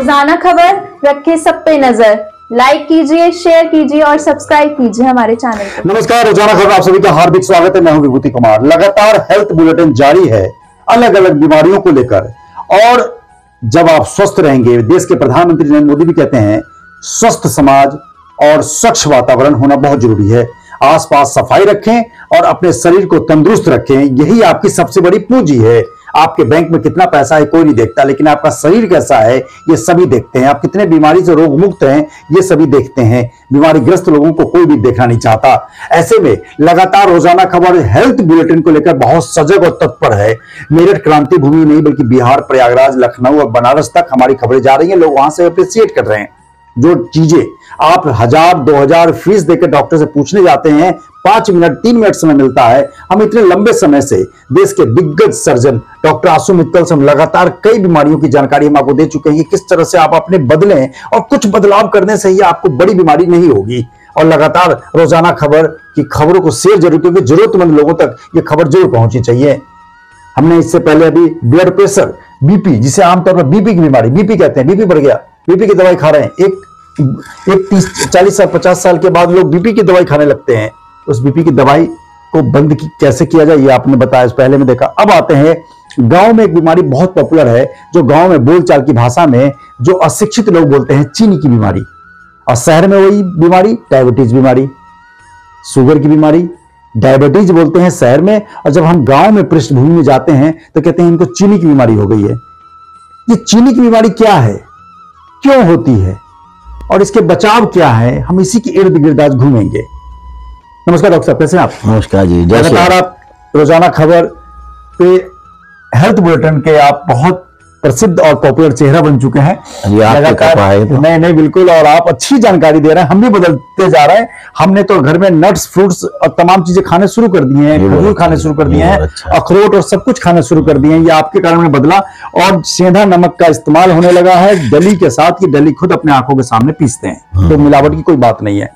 रोजाना खबर रखे सब पे नजर। लाइक कीजिए, शेयर कीजिए और सब्सक्राइब कीजिए हमारे चैनल को। नमस्कार, रोजाना खबर आप सभी का हार्दिक स्वागत है। मैं हूं विभूति कुमार। लगातार हेल्थ बुलेटिन जारी है अलग अलग बीमारियों को लेकर। और जब आप स्वस्थ रहेंगे, देश के प्रधानमंत्री नरेंद्र मोदी भी कहते हैं स्वस्थ समाज और स्वच्छ वातावरण होना बहुत जरूरी है। आसपास सफाई रखें और अपने शरीर को तंदुरुस्त रखें, यही आपकी सबसे बड़ी पूंजी है। आपके बैंक में कितना पैसा है कोई नहीं देखता, लेकिन आपका शरीर कैसा है ये सभी देखते हैं। आप कितने बीमारी से रोग मुक्त हैं ये सभी देखते हैं। बीमारीग्रस्त लोगों को कोई भी देखना नहीं चाहता। ऐसे में लगातार रोजाना खबर हेल्थ बुलेटिन को लेकर बहुत सजग और तत्पर है। मेरठ क्रांति भूमि नहीं बल्कि बिहार, प्रयागराज, लखनऊ और बनारस तक हमारी खबरें जा रही हैं। लोग वहां से अप्रिशिएट कर रहे हैं। जो चीजें आप 1000-2000 फीस देकर डॉक्टर से पूछने जाते हैं, 5 मिनट 3 मिनट समय मिलता है। हम इतने लंबे समय से देश के दिग्गज सर्जन डॉक्टर आशु मित्तल से हम लगातार कई बीमारियों की जानकारी हम आपको दे चुके हैं कि किस तरह से आप अपने बदलें और कुछ बदलाव करने से ही आपको बड़ी बीमारी नहीं होगी। और लगातार रोजाना खबर की खबरों को शेयर जरूर, क्योंकि जरूरतमंद लोगों तक ये खबर जरूर पहुंचनी चाहिए। हमने इससे पहले अभी ब्लड प्रेशर, बीपी, जिसे आमतौर पर बीपी की बीमारी, बीपी कहते हैं, बीपी बढ़ गया, बीपी की दवाई खा रहे हैं। एक 30-40 साल 50 साल के बाद लोग बीपी की दवाई खाने लगते हैं। उस बीपी की दवाई को बंद कैसे किया जाए ये आपने बताया, पहले में देखा। अब आते हैं गांव में एक बीमारी बहुत पॉपुलर है, जो गांव में बोलचाल की भाषा में जो अशिक्षित लोग बोलते हैं चीनी की बीमारी, और शहर में वही बीमारी डायबिटीज बीमारी, शुगर की बीमारी डायबिटीज बोलते हैं शहर में। और जब हम गांव में पृष्ठभूमि में जाते हैं तो कहते हैं इनको चीनी की बीमारी हो गई है। ये चीनी की बीमारी क्या है, क्यों होती है और इसके बचाव क्या है, हम इसी के इर्द गिर्द आज घूमेंगे। नमस्कार डॉक्टर साहब, कैसे हैं आप? नमस्कार जी। लगातार आप रोजाना खबर पे हेल्थ बुलेटिन के आप बहुत प्रसिद्ध और पॉपुलर चेहरा बन चुके हैं। नहीं बिल्कुल, और आप अच्छी जानकारी दे रहे हैं। हम भी बदलते जा रहे हैं। हमने तो घर में नट्स, फ्रूट्स और तमाम चीजें खाने शुरू कर दिए हैं, खजूर खाने शुरू कर दिए हैं, अखरोट और सब कुछ खाने शुरू कर दिए हैं। ये आपके कारण में बदला। और सेंधा नमक का इस्तेमाल होने लगा है डली के साथ, कि डली खुद अपने आंखों के सामने पीसते हैं, तो मिलावट की कोई बात नहीं है।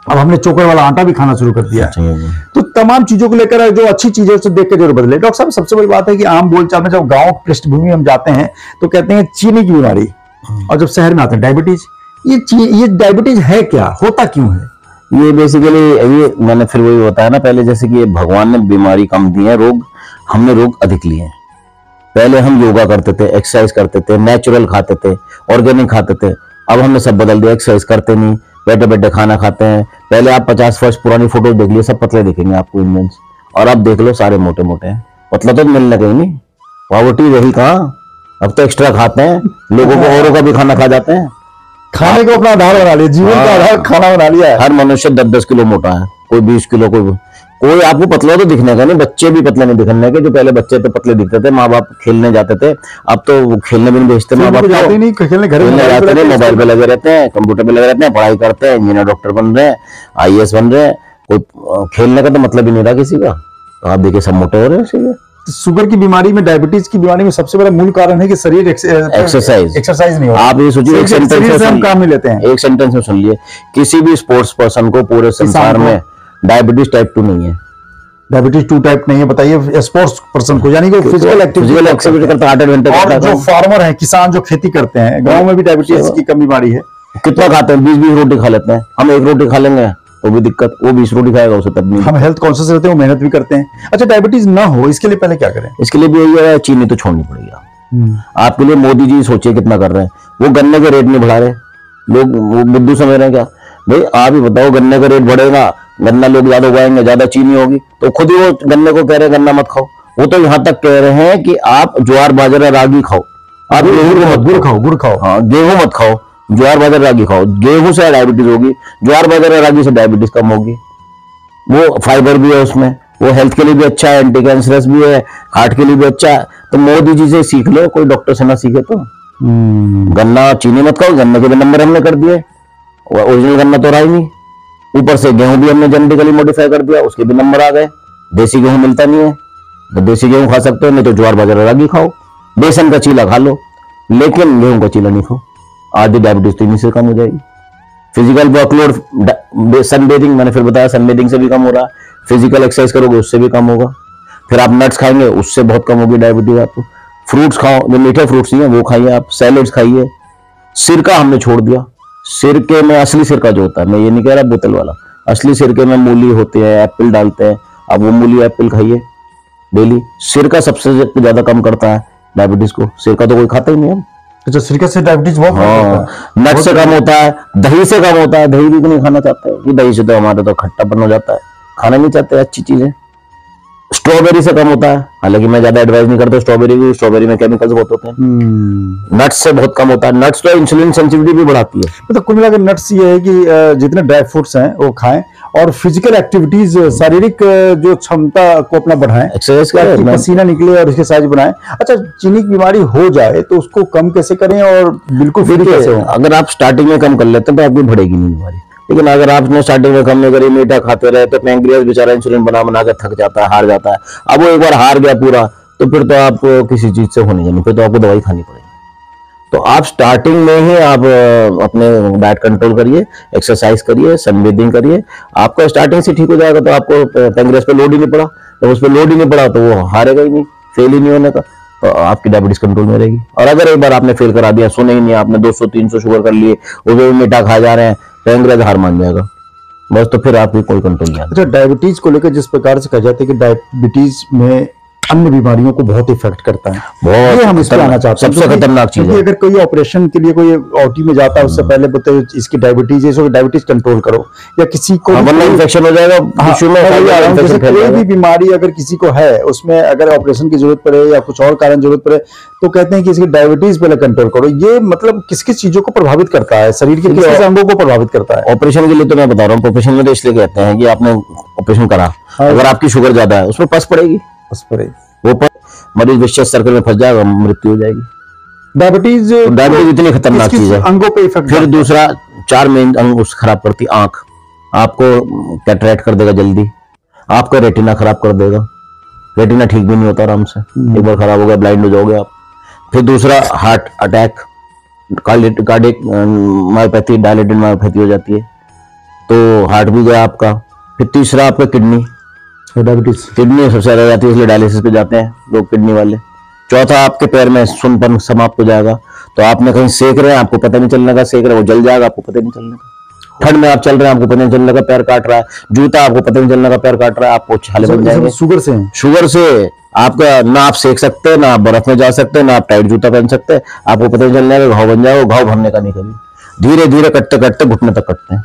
अब हमने चोकर वाला आटा भी खाना शुरू कर दिया है। तो तमाम चीजों को लेकर जो अच्छी चीजें उसे देख के जरूर बदले। डॉक्टर साहब, सबसे बड़ी बात है कि आम बोलचाल में जब गांव पृष्ठभूमि में हम जाते हैं तो कहते हैं चीनी की बीमारी, और जब शहर में आते हैं डायबिटीज। ये डायबिटीज है क्या, होता क्यों है? ये बेसिकली ये मैंने फिर वही बताया ना पहले, जैसे कि भगवान ने बीमारी कम दी है, रोग हमने रोग अधिक लिए हैं। पहले हम योगा करते थे, एक्सरसाइज करते थे, नेचुरल खाते थे, ऑर्गेनिक खाते थे। अब हमने सब बदल दिया, एक्सरसाइज करते नहीं, बैठे बैठे खाना खाते हैं। पहले आप 50 वर्ष पुरानी फोटो देख लिए, सब पतले दिखेंगे आपको इंडियंस, और अब देख लो सारे मोटे मोटे हैं। पतला तो मिलने कहीं नहीं, पॉवर्टी रही कहाँ। अब तो एक्स्ट्रा खाते हैं, लोगों को औरों का भी खाना खा जाते हैं। खाने को अपना आधार बना लिया, जीवन का आधार खाना बना लिया है। हर मनुष्य 10-10 किलो मोटा है, कोई 20 किलो, कोई आपको पतला तो दिखने का नहीं। बच्चे भी पतले नहीं दिखने के। जो पहले बच्चे तो पतले दिखते थे, माँ बाप खेलने जाते थे, अब तो खेलने भी नहीं भेजते माँ बाप। जाते नहीं, खेलने घर में जाते नहीं, मोबाइल पे लगे रहते हैं, कंप्यूटर पे लगे रहते हैं, पढ़ाई करते हैं, इंजीनियर डॉक्टर बन रहे हैं, IAS बन रहे हैं। कोई खेलने का तो मतलब ही नहीं रहा किसी का। तो आप देखिए सब मोटे हो रहे हैं। शुगर की बीमारी में, डायबिटीज की बीमारी में सबसे बड़ा मूल कारण है कि शरीर एक्सरसाइज नहीं हो रहा। आप ये सोचिए, एक सेंटेंस में हम काम नहीं लेते हैं। एक सेंटेंस में सुन लिए, किसी भी स्पोर्ट्स पर्सन को पूरे संसार में डायबिटीज टाइप 2 नहीं है। डायबिटीज 2 टाइप नहीं है, बताइए स्पोर्ट्स पर्सन को, यानी कि फिजिकल एक्टिविटी करता है 8 घंटे। और जो फार्मर है, किसान जो खेती करते हैं, गांव में भी डायबिटीज की कम बीमारी है। कितना खाते हैं? 20-20 रोटी खा लेते हैं। हम 1 रोटी खा लेंगे तो भी दिक्कत, वो 20 रोटी खाएगा उसे तब नहीं। हम हेल्थ कॉन्शियस रहते हैं, वो मेहनत भी करते हैं। अच्छा, डायबिटीज ना हो इसके लिए पहले क्या करें? इसके लिए भी यही है, चीनी तो छोड़नी पड़ेगी आपके लिए। मोदी जी सोचिए कितना कर रहे हैं। वो गन्ने के रेट नहीं बढ़ा रहे, लोग वो बुद्धू समझ रहे हैं क्या? भाई आप ही बताओ, गन्ने का रेट बढ़ेगा, गन्ना लोग ज्यादा उगाएंगे, ज्यादा चीनी होगी, तो खुद ही वो गन्ने को कह रहे हैं गन्ना मत खाओ। वो तो यहाँ तक कह रहे हैं कि आप ज्वार बाजरा रागी खाओ, आप गुड़ खाओ। हाँ, गेहूं मत खाओ, ज्वार बाजरा रागी खाओ। गेहूं से डायबिटीज होगी, ज्वार बाजरा रागी से डायबिटीज कम होगी। वो फाइबर भी है उसमें, वो हेल्थ के लिए भी अच्छा है, एंटी कैंसरस भी है, हार्ट के लिए भी अच्छा है। तो मोदी जी से सीख लो, कोई डॉक्टर से ना सीखे तो। गन्ना चीनी मत खाओ, गन्ने के भी नंबर हमने कर दिए, ओरिजिनल गन्ना तो रहा ही नहीं। ऊपर से गेहूं भी हमने जेनेटिकली मॉडिफाई कर दिया, उसके भी नंबर आ गए। देसी गेहूं मिलता नहीं है, तो देसी गेहूं खा सकते हो, नहीं तो ज्वार बाजरा रागी खाओ, बेसन का चीला खा लो, लेकिन गेहूं का चीला नहीं खाओ। आधी डायबिटीज तो इन्हीं से कम हो जाएगी। फिजिकल वर्कलोड, सनबेथिंग, मैंने फिर बताया सनबेथिंग से भी कम हो रहा है। फिजिकल एक्सरसाइज करोगे उससे भी कम होगा। फिर आप नट्स खाएंगे, उससे बहुत कम होगी डायबिटीज आपको। फ्रूट्स खाओ, जो मीठे फ्रूट्स हैं वो खाइए, आप सैलेड्स खाइए, सिरका हमने छोड़ दिया। सिरके में असली सिरका जो होता है, मैं ये नहीं कह रहा बोतल वाला, असली सिरके में मूली होती है, एप्पल डालते हैं। अब वो मूली एप्पल खाइए डेली। सिरका सबसे ज्यादा कम करता है डायबिटीज को। सिरका तो कोई खाता ही नहीं है। अच्छा, सिरका से डायबिटीज बहुत नट से कम होता है, दही से कम होता है। दही भी नहीं खाना चाहते हैं कि दही से तो हमारे तो खट्टापन हो जाता है, खाना नहीं चाहते अच्छी चीजें। स्ट्रॉबेरी से कम होता है, हालांकि मैं ज्यादा एडवाइस नहीं करता स्ट्रॉबेरी की, स्ट्रॉबेरी में केमिकल्स बहुत होते हैं। नट्स से बहुत कम होता है। नट्स तो इंसुलिन सेंसिटिविटी भी बढ़ाती है। मतलब कुल मिलाकर नट्स ये है कि जितने ड्राई फ्रूट्स हैं वो खाएं और फिजिकल एक्टिविटीज, शारीरिक जो क्षमता को अपना बढ़ाएं, एक्सरसाइज करें, पसीना निकले और उसके साइज बनाएं। अच्छा, चीनी की बीमारी हो जाए तो उसको कम कैसे करें और बिल्कुल फिट कैसे हो? अगर आप स्टार्टिंग में कम कर लेते हैं तो आपकी बढ़ेगी नहीं बीमारी। लेकिन अगर आपने स्टार्टिंग में कम नहीं करी, मीठा खाते रहे, तो पैंक्रियास बेचारा इंसुलिन बना बना के थक जाता है, हार जाता है। अब वो एक बार हार गया पूरा, तो फिर तो आपको किसी चीज से होने नहीं, फिर तो आपको दवाई खानी पड़ेगी। तो आप स्टार्टिंग में ही आप अपने डाइट कंट्रोल करिए, एक्सरसाइज करिए, सनबेथिंग करिए। आपका स्टार्टिंग से ठीक हो जाएगा तो आपको पैंक्रियास पे लोड ही नहीं पड़ा। तो उस पर लोड ही नहीं पड़ा तो वो हारेगा ही नहीं, फेल ही नहीं होने का, तो आपकी डायबिटीज कंट्रोल में रहेगी। और अगर एक बार आपने फेल करा दिया, सुने ही नहीं आपने, 200-300 शुगर कर लिए, वो भी मीठा खा जा रहे हैं, पैंक्रियास हार मान जाएगा बस, तो फिर आपकी कोई कंट्रोल नहीं आता। अच्छा, डायबिटीज को लेकर जिस प्रकार से कहा जाता है कि डायबिटीज में अन्य बीमारियों को बहुत इफेक्ट करता है, बहुत ये हम इस पर आना चाहते हैं। सबसे खतरनाक चीज है। अगर कोई ऑपरेशन के लिए कोई ओटी में जाता है, उससे पहले बोलते हैं इसकी डायबिटीज है, इसको डायबिटीज कंट्रोल करो। या किसी को इन्फेक्शन हो जाएगा, कोई भी बीमारी अगर किसी को है, उसमें अगर ऑपरेशन की जरूरत पड़े या कुछ और कारण जरूरत पड़े, तो कहते हैं कि इसकी डायबिटीज पहले कंट्रोल करो। ये मतलब किस किस चीजों को प्रभावित करता है, शरीर के किस अंगों को प्रभावित करता है? ऑपरेशन के लिए तो मैं बता रहा हूँ, ऑपरेशन में तो इसलिए कहते हैं कि आपने ऑपरेशन करा, अगर आपकी शुगर ज्यादा है उसमें पस पड़ेगी, वो मरीज विशेष सर्कल में फंस जाएगा, मृत्यु हो जाएगी। डायबिटीज इतनी खतरनाक चीज है, अंगों पे इफेक्ट। फिर दूसरा 4 मेन अंग उस खराब करती। आंख आपको कैटरेक्ट कर देगा जल्दी, आपका रेटिना खराब कर देगा, रेटिना ठीक भी नहीं होता आराम से, एक बार खराब हो गया ब्लाइंड हो जाओगे आप। फिर दूसरा heart attack, cardiac myopathy, dilated myopathy हो जाती है, तो हार्ट भी गया आपका। फिर तीसरा आपका किडनी, डायबिटीज, किडनी सबसे ज्यादा जाती है, इसलिए डायलिसिस पे जाते हैं लोग किडनी वाले। चौथा आपके पैर में सुनपन समाप्त हो जाएगा, तो आपने कहीं सेक रहे हैं, आपको पता नहीं चलने का, सेक रहे वो जल जाएगा, आपको पता नहीं चलने का। ठंड में आप चल रहे हैं, आपको पता नहीं चलने का, पैर काट रहा है, जूता आपको पता नहीं चलने का, पैर काट रहा है, आपको छाले बन जाएंगे। शुगर से आपका ना आप सेक सकते हैं, ना आप बर्फ में जा सकते हैं, ना आप टाइट जूता पहन सकते हैं, आपको पता नहीं चलने का, घाव बन जाएगा। घाव भरने का नहीं कभी, धीरे धीरे कटते कटते घुटने तक कटते हैं,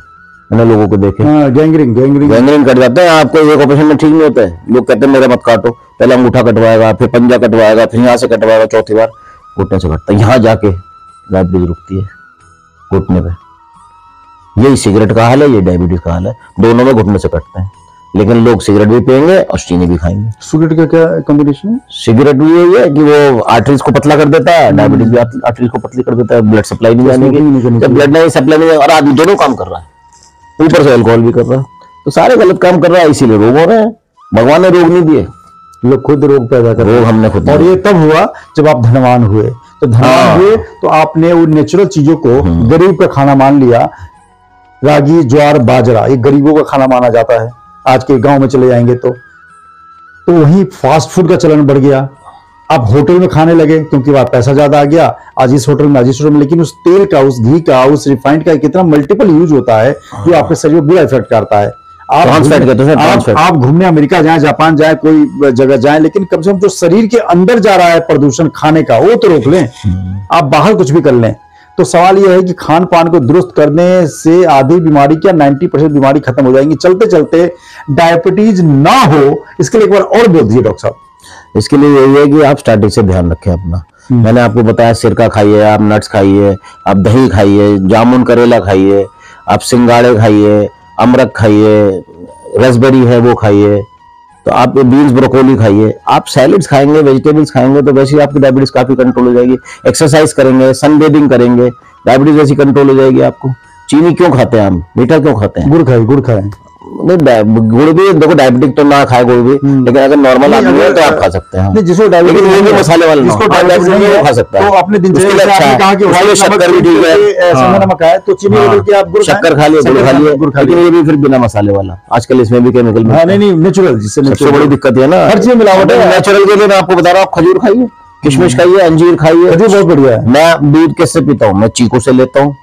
मैंने लोगों को देखे। गैंग्रीन कट जाता है, आपको एक ऑपरेशन में ठीक नहीं होता है। लोग कहते हैं मेरा मत काटो, पहले अंगूठा कटवाएगा, फिर पंजा कटवाएगा, फिर यहाँ से कटवाएगा, चौथी बार घुटने से कटता है, यहाँ जाके डायबिटीज रुकती है घुटने पे। यही सिगरेट का हाल है, ये डायबिटीज का हाल है, दोनों में घुटने से कटते हैं। लेकिन लोग सिगरेट भी पियेंगे और चीनी भी खाएंगे। सिगरेट का क्या कॉम्बिनेशन है? सिगरेट भी यही है कि वो आर्टरीज को पतला कर देता है, डायबिटीज भी आर्टरीज को पतली कर देता है, ब्लड सप्लाई नहीं जाने की, जब ब्लड नहीं सप्लाई नहीं, और आदमी दोनों काम कर रहा है, ऊपर से अल्कोहल भी कर रहा है, तो सारे गलत काम कर रहा है, इसीलिए रोग हो रहे हैं। भगवान ने रोग नहीं दिए, लोग खुद रोग पैदा कर, रोग हमने खुद। और ये तब हुआ जब आप धनवान हुए, तो धनवान हुए तो आपने उन नेचुरल चीजों को गरीब का खाना मान लिया। रागी, ज्वार, बाजरा ये गरीबों का खाना माना जाता है। आज के गांव में चले जाएंगे तो वहीं फास्ट फूड का चलन बढ़ गया। आप होटल में खाने लगे क्योंकि वहां पैसा ज्यादा आ गया, आज इस होटल में, आज इस होटल में, लेकिन उस तेल का, उस घी का, उस रिफाइंड का कितना मल्टीपल यूज होता है जो आपके शरीर में बुरा इफेक्ट करता है। आप घूमने अमेरिका जाएं, जापान जाएं, कोई जगह जाएं, लेकिन कम से कम जो शरीर के अंदर जा रहा है प्रदूषण खाने का, वो तो रोक लें। आप बाहर कुछ भी कर लें। तो सवाल यह है कि खान पान को दुरुस्त करने से आधी बीमारी क्या 90% बीमारी खत्म हो जाएंगी। चलते चलते डायबिटीज ना हो, इसके लिए एक बार और बोल दीजिए डॉक्टर साहब। इसके लिए यही है कि आप स्टार्टिंग से ध्यान रखें अपना। मैंने आपको बताया सिरका खाइए, आप नट्स खाइए, आप दही खाइए, जामुन करेला खाइए, आप सिंगाड़े खाइए, अमरक खाइए, रसबेरी है वो खाइए, तो आप बीन्स ब्रोकोली खाइए, आप सैलेड्स खाएंगे, वेजिटेबल्स खाएंगे, तो वैसे ही आपकी डायबिटीज काफी कंट्रोल हो जाएगी। एक्सरसाइज करेंगे, सनबेथिंग करेंगे, डायबिटीज वैसी कंट्रोल हो जाएगी आपको। चीनी क्यों खाते हैं हम, मीठा क्यों खाते हैं? गुड़ खाए नहीं, गुड़ भी देखो, डायबिटिक तो ना खाए गुड़ भी, लेकिन अगर नॉर्मल आदमी है तो आप खा सकते हैं। जिसको डायबिटीज नहीं, मसाले वाला जिसको डायबिटीज नहीं है वो खा सकता है, तो अपने दिनचर्या में आपने कहा कि शक्कर भी ठीक है, नमक है, तो चीनी बदल के आप शक्कर खा लिया, गुड़ खा लिया, लेकिन ये भी फिर बिना मसाले वाला। आजकल इसमें भी केमिकल, नहीं नेचुरल, जिससे सबसे बड़ी दिक्कत है ना, हर चीज मिलावट है। नेचुरल के लिए मैं आपको बता रहा हूँ, खजूर खाइए, किशमिश खाइए, अंजीर खाइए, बहुत बढ़िया है। मैं दूध किससे पीता हूँ? मैं चीकू से लेता हूँ।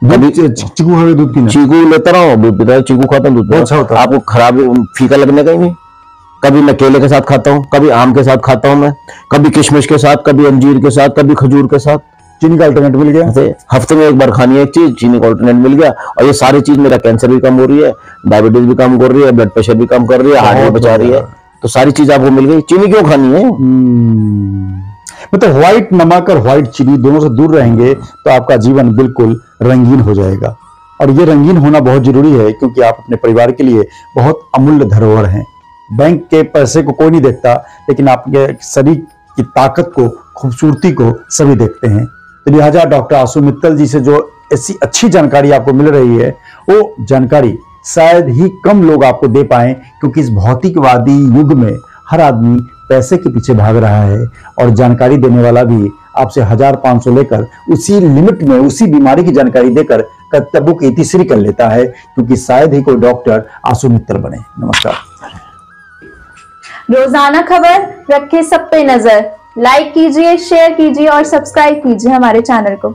चीकू खाओगे दूध पीना? चीकू लेता रहा हूँ, दूध पीता हूँ, चीकू खाता हूँ, दूध अच्छा होता है। आपको खराब फीका लगने का ही नहीं। कभी मैं केले के साथ खाता हूँ, कभी आम के साथ खाता हूँ, मैं कभी किशमिश के साथ, कभी अंजीर के साथ, कभी खजूर के साथ। चीनी का अल्टरनेट मिल गया। हफ्ते में एक बार खानी है एक चीज, चीनी का अल्टरनेट मिल गया। और ये सारी चीज मेरा कैंसर भी कम हो रही है, डायबिटीज भी कम कर रही है, ब्लड प्रेशर भी कम कर रही है, हार्ट भी बचा रही है। तो सारी चीज आपको मिल गई, चीनी क्यों खानी है? मतलब व्हाइट नमक और व्हाइट चीनी दोनों से दूर रहेंगे तो आपका जीवन बिल्कुल रंगीन हो जाएगा। और ये रंगीन होना बहुत जरूरी है, क्योंकि आप अपने परिवार के लिए बहुत अमूल्य धरोहर हैं। बैंक के पैसे को कोई नहीं देखता, लेकिन आपके शरीर की ताकत को, खूबसूरती को सभी देखते हैं। तो लिहाजा डॉक्टर आशु मित्तल जी से जो ऐसी अच्छी जानकारी आपको मिल रही है, वो जानकारी शायद ही कम लोग आपको दे पाए, क्योंकि इस भौतिकवादी युग में हर आदमी पैसे के पीछे भाग रहा है, और जानकारी देने वाला भी आपसे 1500 लेकर उसी लिमिट में उसी बीमारी की जानकारी देकर कर्तव्यों की इतिश्री कर लेता है, क्योंकि शायद ही कोई डॉक्टर आशु मित्तल बने। नमस्कार। रोजाना खबर रखे सब पे नजर। लाइक कीजिए, शेयर कीजिए और सब्सक्राइब कीजिए हमारे चैनल को।